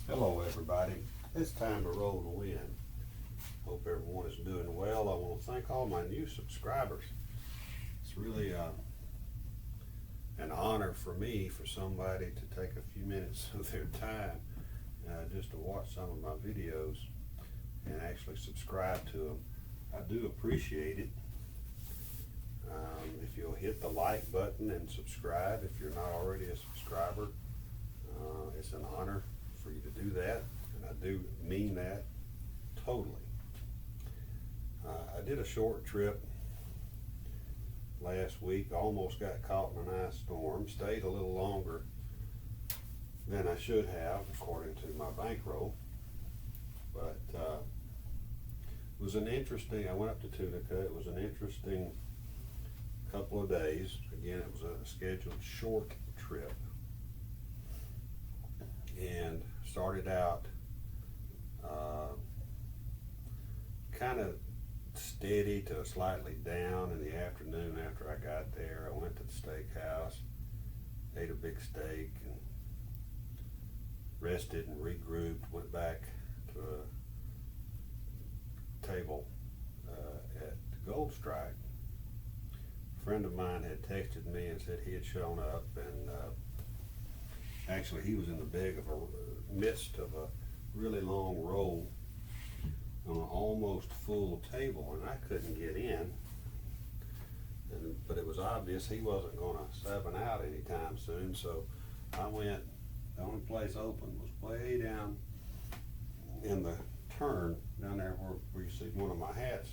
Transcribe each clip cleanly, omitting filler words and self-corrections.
Hello everybody, it's time to roll the wind. Hope everyone is doing well. I want to thank all my new subscribers. It's really an honor for me for somebody to take a few minutes of their time just to watch some of my videos and actually subscribe to them. I do appreciate it. If you'll hit the like button and subscribe if you're not already a subscriber, it's an honor for you to do that, and I do mean that totally. I did a short trip last week, almost got caught in an ice storm, stayed a little longer than I should have according to my bankroll, but it was an interesting, I went up to Tunica, it was an interesting couple of days. Again, it was a scheduled short trip, and started out kind of steady to slightly down in the afternoon. After I got there, I went to the steakhouse, ate a big steak, and rested and regrouped, went back to a table at Gold Strike. A friend of mine had texted me and said he had shown up, and actually he was in the midst of a really long row on an almost full table, and I couldn't get in. But it was obvious he wasn't going to 7 out anytime soon, so I went. The only place open was way down in the turn, down there where you see one of my hats.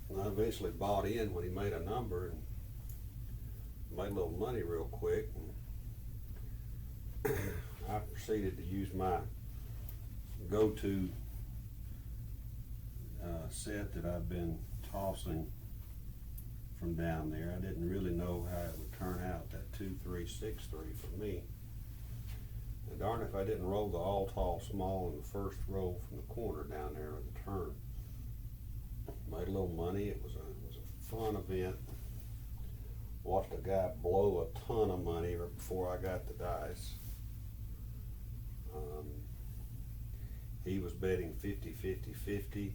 And I eventually bought in when he made a number and made a little money real quick. And I proceeded to use my go-to set that I've been tossing from down there. I didn't really know how it would turn out, that 2-3-6-3 for me. And darn if I didn't roll the all tall small in the first row from the corner down there at the turn. Made a little money. It was a fun event. Watched a guy blow a ton of money right before I got the dice. He was betting 50-50-50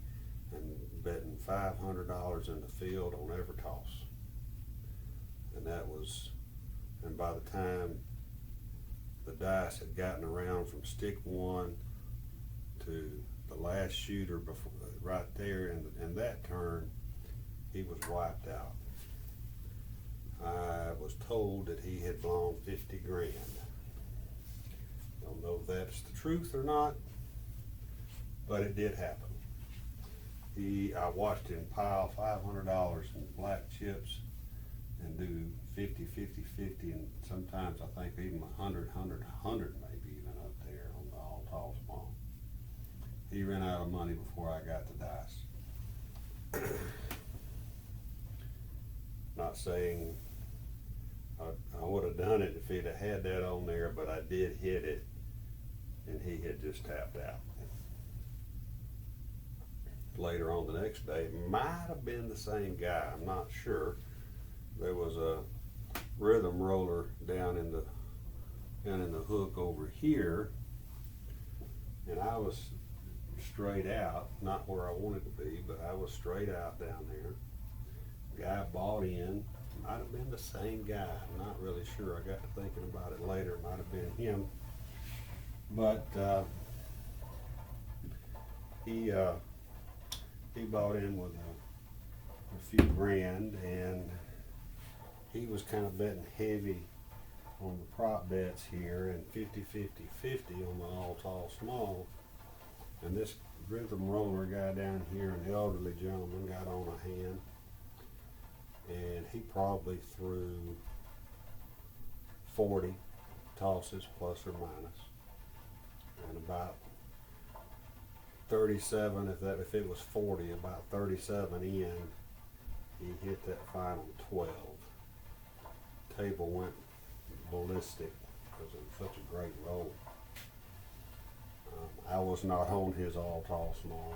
and betting $500 in the field on every toss. And by the time the dice had gotten around from stick one to the last shooter before, right there in that turn, he was wiped out. I was told that he had blown 50 grand. Don't know if that's the truth or not, but it did happen. I watched him pile $500 in black chips and do 50-50-50, and sometimes I think even 100 maybe even up there on the all tall small. He ran out of money before I got the dice. Not saying I would have done it if he'd have had that on there, but I did hit it, and he had just tapped out. Later on the next day, might have been the same guy, I'm not sure. There was a rhythm roller down in the hook over here, and I was straight out, not where I wanted to be, but I was straight out down there. Guy bought in, might have been the same guy, I'm not really sure. I got to thinking about it later, it might have been him. But he bought in with a few grand, and he was kind of betting heavy on the prop bets here, and 50-50-50 on the all tall small. And this rhythm roller guy down here, an elderly gentleman, got on a hand, and he probably threw 40 tosses plus or minus, and about 37, if it was 40, about 37 in, he hit that final 12. Table went ballistic because it was such a great roll. I was not on his all tall small,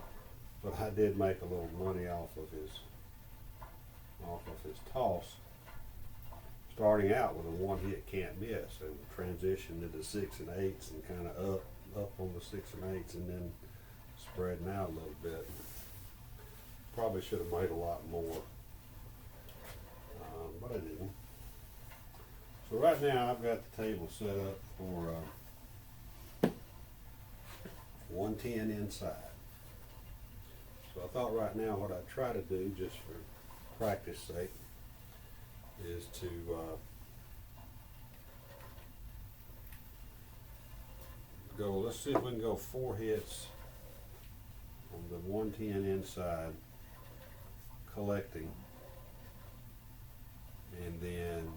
but I did make a little money off of his toss. starting out with a one hit can't miss and transition to the 6 and 8s and kind of up on the 6 and 8s and then spreading out a little bit. Probably should have made a lot more, but I didn't. So right now I've got the table set up for 110 inside. So I thought right now what I'd try to do, just for practice sake, is to go, let's see if we can go 4 hits on the 110 inside, collecting, and then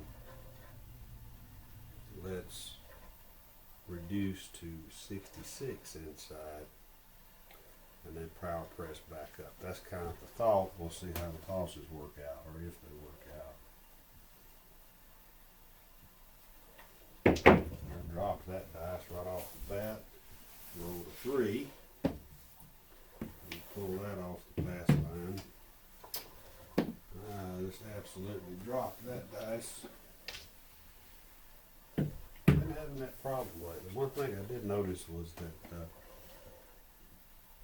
let's reduce to 66 inside, and then power press back up. That's kind of the thought. We'll see how the tosses work out, or if they work out. I dropped that dice right off the bat. Roll a 3. And pull that off the pass line. Just absolutely dropped that dice. Been having that problem lately. One thing I did notice was that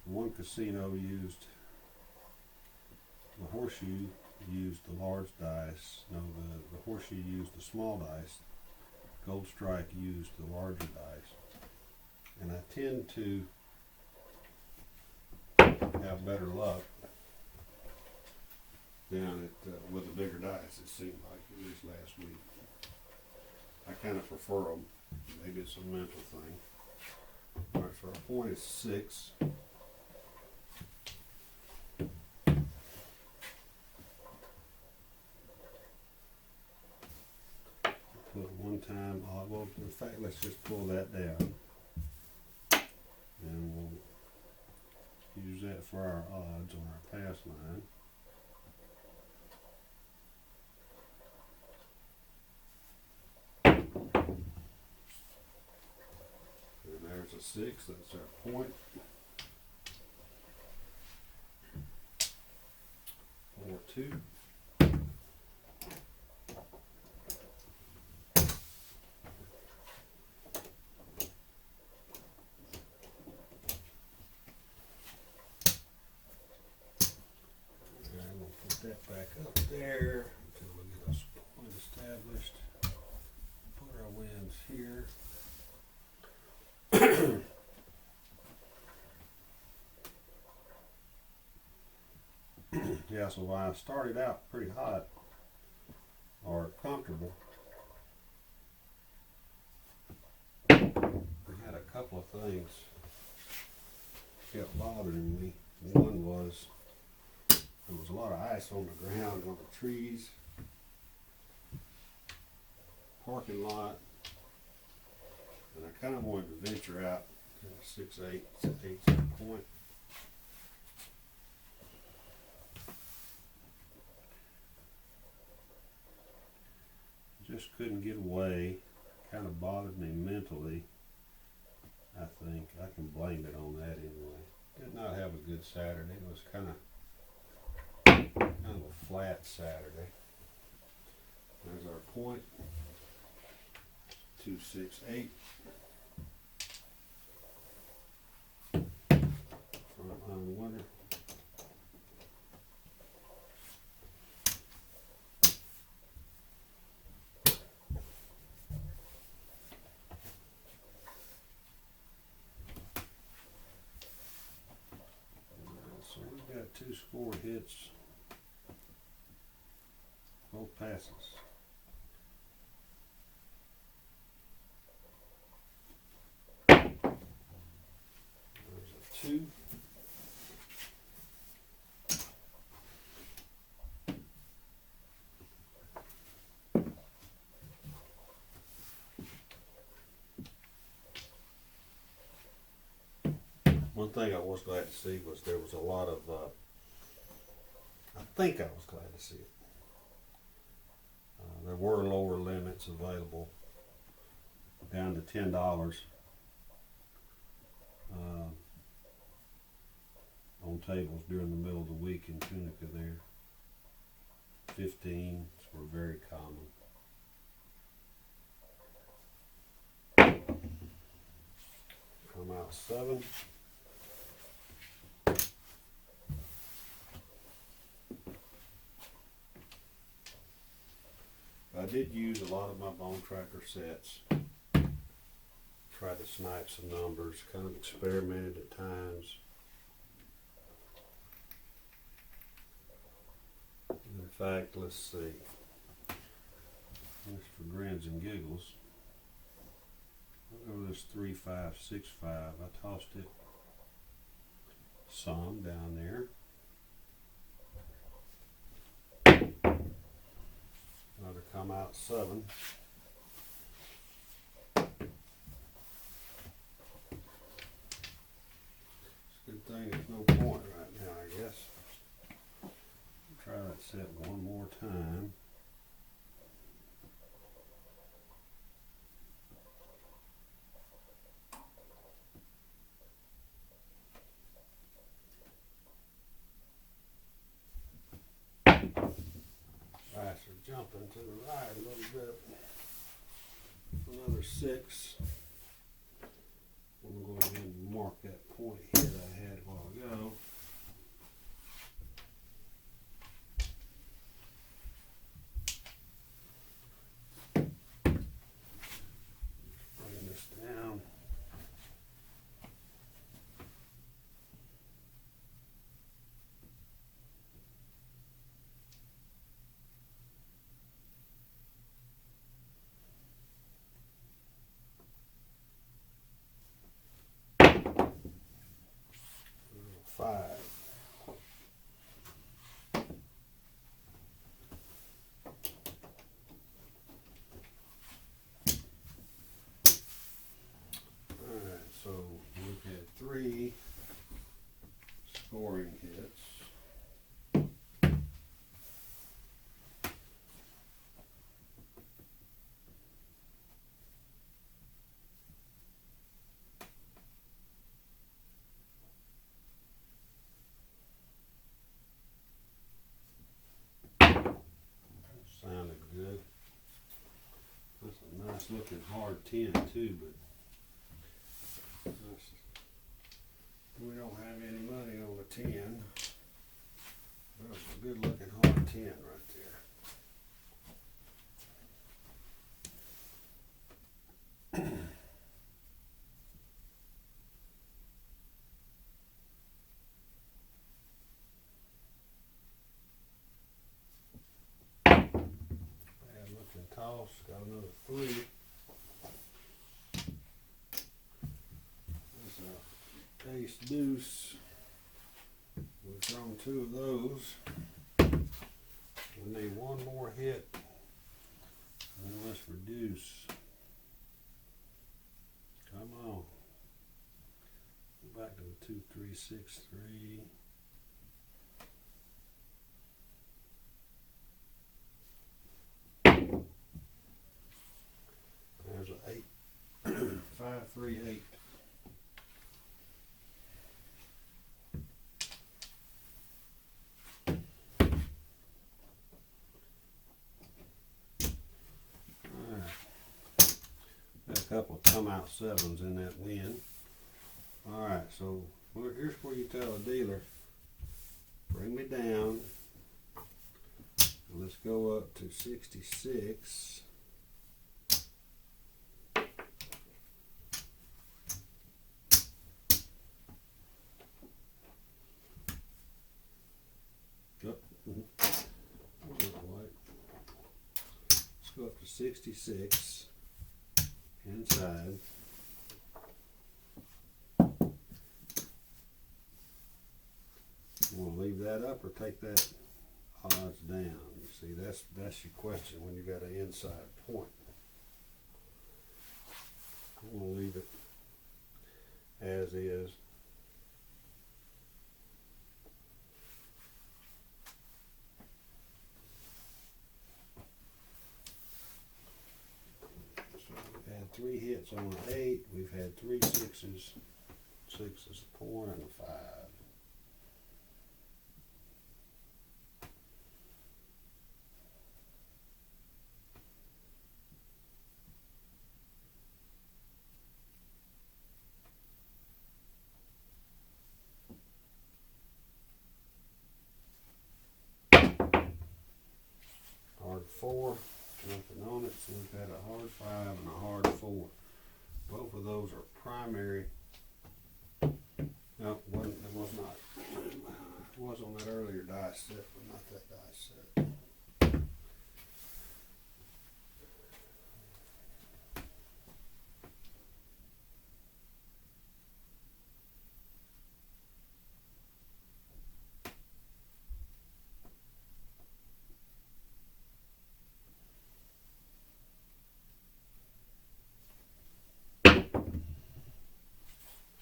one casino used the horseshoe, used the large dice. No, the horseshoe used the small dice. Gold Strike used the larger dice. And I tend to have better luck down at with the bigger dice, it seemed like, at least last week. I kind of prefer them. Maybe it's a mental thing. Alright, so our point is 6. Put one time, well, in fact, let's just pull that down. And we'll use that for our odds on our pass line. And there's a 6, that's our point. 4-2. That back up there until we get a point established. Put our wins here. Yeah, so I started out pretty hot or comfortable. We had a couple of things kept bothering me. One was there was a lot of ice on the ground, on the trees, parking lot, and I kind of wanted to venture out to a 6-8 point. Just couldn't get away. Kind of bothered me mentally. I think I can blame it on that anyway. Did not have a good Saturday. It was kind of a flat Saturday. There's our point. 2-6-8. Front line winner. So we've got 2 score hits. Both passes. There's a 2. One thing I was glad to see was there was a lot of, I think I was glad to see it. There were lower limits available, down to $10 on tables during the middle of the week in Tunica there. 15s were very common. out 7. I did use a lot of my bone tracker sets. Tried to snipe some numbers, kind of experimented at times. In fact, let's see. Just for grins and giggles. Over this 3, 5, 6, 5, I tossed it some down there. Another come out 7. It's a good thing there's no point right now, I guess. Try that set one more time. Jumping to the right a little bit. Another 6. I'm going to go ahead and mark that point hit I had a while ago. Bring this down. So we've had 3 scoring hits. Sounded good. That's a nice looking hard 10 too, but we don't have any money on the 10. That's a good looking hard 10 right there. Bad looking toss, got another 3. Ace deuce. We've thrown 2 of those. We need one more hit. And let's reduce. Come on. Go back to the 2, 3, 6, 3. There's an 8. 5, 3, 8. Couple come out 7s in that win. Alright, so here's where you tell a dealer, bring me down. Let's go up to 66. Let's go up to 66. Inside. You want to leave that up or take that odds down? You see, that's your question when you got an inside point. I'm going to leave it as is. Had 3 hits on an 8. We've had 3 6s. 6 is a point and a 5. 4, nothing on it, so we've had a hard 5 and a hard 4. Both of those are primary. No, it was not. It was on that earlier dice set, but not that dice set.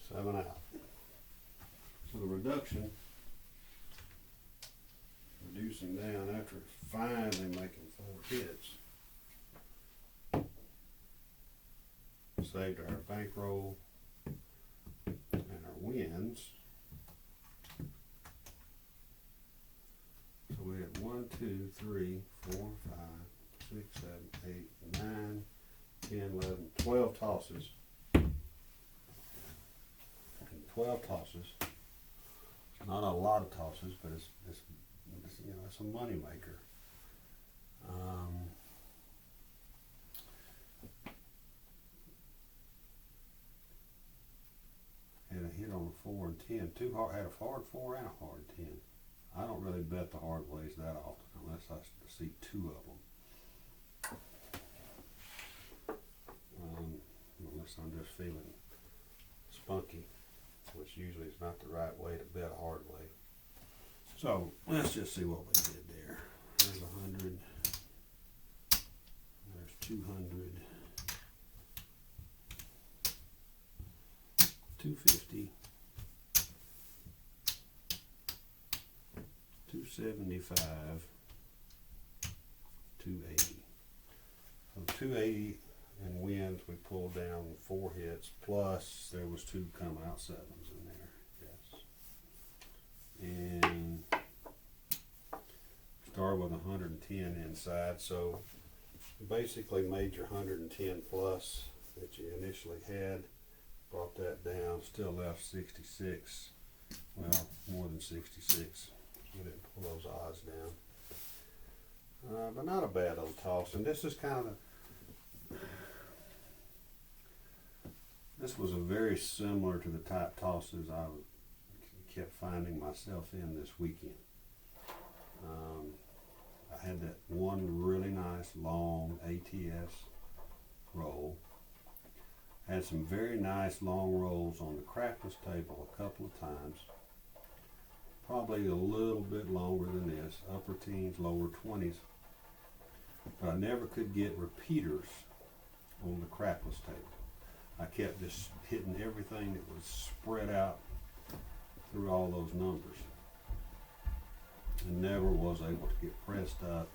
Seven out. So the reducing down after finally making 4 hits. Saved our bankroll and our wins. So we had 1, 2, 3, 4, 5, 6, 7, 8, 9, 10, 11, 12 tosses. 12 tosses. Not a lot of tosses, but it's you know, it's a money maker. Had a hit on a 4 and 10. Had a hard 4 and a hard 10. I don't really bet the hard ways that often unless I see 2 of them. Unless I'm just feeling spunky, which usually is not the right way to bet a hard way. So let's just see what we did there. There's 100. There's 200. 250. 275. 280. So 280 and wins, we pulled down 4 hits, plus there was 2 come out 7s in there. Yes. And started with 110 inside, so basically made your 110 plus that you initially had, brought that down, still left 66, well, more than 66. We didn't pull those odds down. But not a bad little toss, and this is kind of this was a very similar to the type tosses I kept finding myself in this weekend. I had that one really nice long ATS roll. Had some very nice long rolls on the crapless table a couple of times. Probably a little bit longer than this, upper teens, lower 20s. But I never could get repeaters on the crapless table. I kept just hitting everything that was spread out through all those numbers. And never was able to get pressed up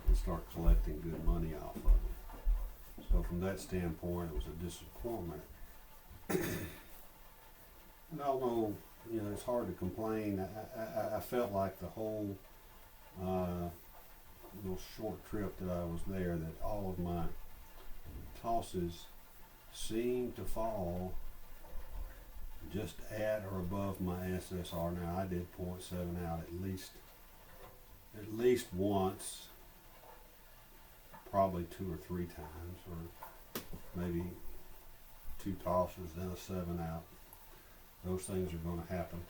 and start collecting good money off of it. So from that standpoint, it was a disappointment. And although, you know, it's hard to complain, I felt like the whole little short trip that I was there, that all of my tosses seemed to fall just at or above my SSR. Now I did 0.7 out at least once, probably 2 or 3 times, or maybe 2 tosses, then a 7 out. Those things are going to happen.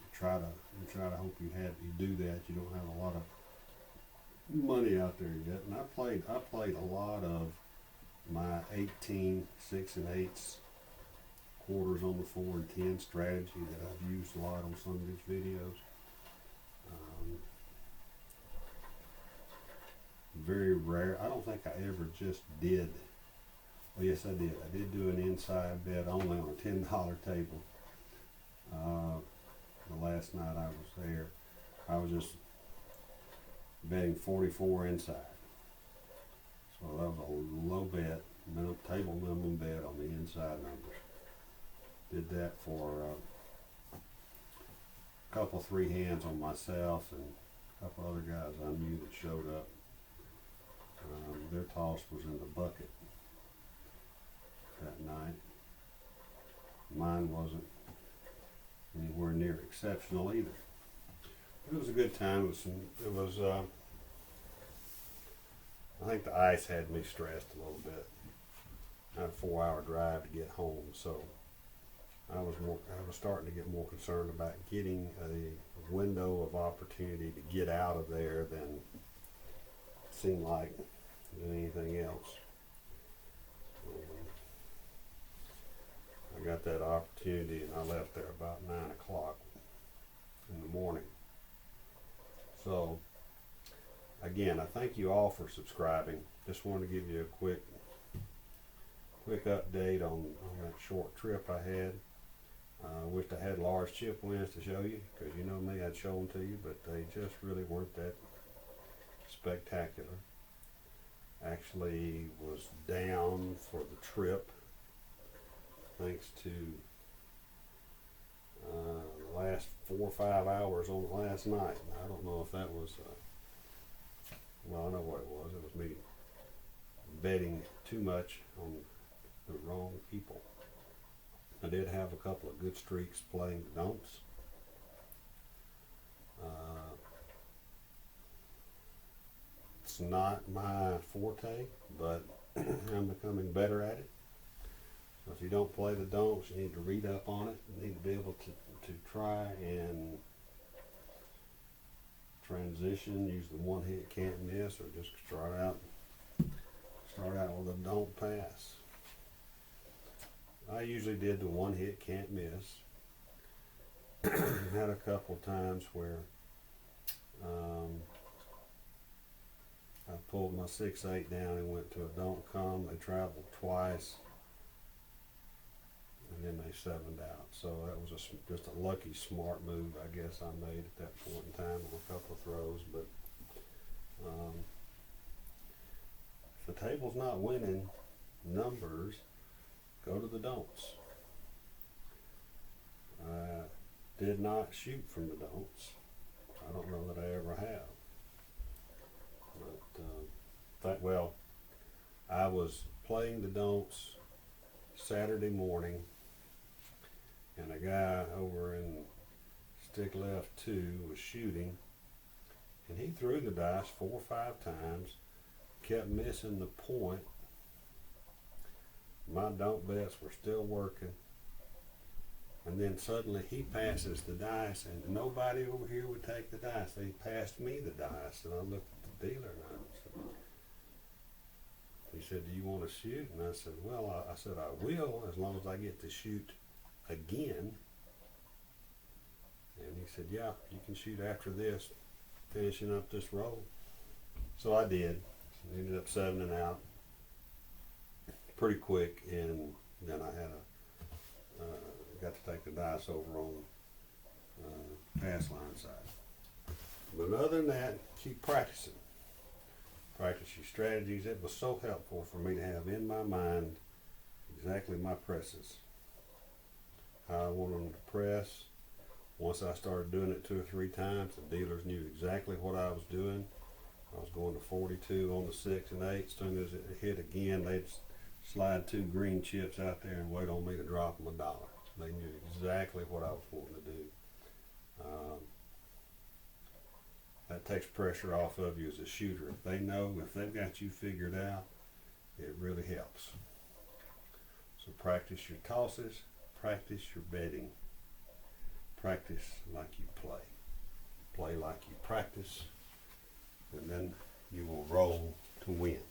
You try to hope you do that. You don't have a lot of money out there yet. And I played a lot of my 18 6 and 8 quarters on the 4 and 10 strategy that I've used a lot on some of these videos. Very rare. I don't think I ever just did. Well, yes, I did. I did do an inside bet only on a $10 table. The last night I was there, I was just betting 44 inside. So that was a low bet, table minimum bet on the inside numbers. Did that for a couple 3 hands on myself and a couple other guys I knew that showed up. Their toss was in the bucket that night. Mine wasn't anywhere near exceptional either. It was a good time. I think the ice had me stressed a little bit. I had a 4-hour drive to get home, so I was starting to get more concerned about getting a window of opportunity to get out of there than it seemed like anything else. I got that opportunity and I left there about 9 o'clock in the morning. So again, I thank you all for subscribing. Just wanted to give you a quick update on that short trip I had. I wished I had large chip wins to show you, because you know me, I'd show them to you, but they just really weren't that spectacular. Actually was down for the trip thanks to the last 4 or 5 hours on the last night. I don't know if that was well, I know what it was. It was me betting too much on the wrong people. I did have a couple of good streaks playing the don'ts. It's not my forte, but I'm becoming better at it. So if you don't play the don'ts, you need to read up on it. You need to be able to try and transition, use the one hit can't miss, or just start out with a don't pass. I usually did the one hit can't miss. Had a couple times where I pulled my 6-8 down and went to a don't come. They traveled twice and then they 7'd out. So that was just a lucky smart move I guess I made at that point in time on a couple of throws. But if the table's not winning numbers, go to the don'ts. I did not shoot from the don'ts. I don't know that I ever have. But I was playing the don'ts Saturday morning, and a guy over in stick left 2 was shooting, and he threw the dice 4 or 5 times, kept missing the point. My don't bets were still working, and then suddenly he passes the dice, and nobody over here would take the dice. They passed me the dice, and I looked at the dealer and he said, "Do you want to shoot?" And I said, "Well, I said I will, as long as I get to shoot again." And he said, "Yeah, you can shoot after this, finishing up this roll." So I did. I ended up 7'ing out pretty quick, and then I had got to take the dice over on pass line side. But other than that, keep practicing. Practice your strategies. It was so helpful for me to have in my mind exactly my presses, how I wanted them to press. Once I started doing it 2 or 3 times, the dealers knew exactly what I was doing. I was going to 42 on the 6 and 8. As soon as it hit again, they'd slide 2 green chips out there and wait on me to drop them $1. They knew exactly what I was wanting to do. That takes pressure off of you as a shooter. If they know, if they've got you figured out, it really helps. So practice your tosses, practice your betting. Practice like you play. Play like you practice, and then you will roll to win.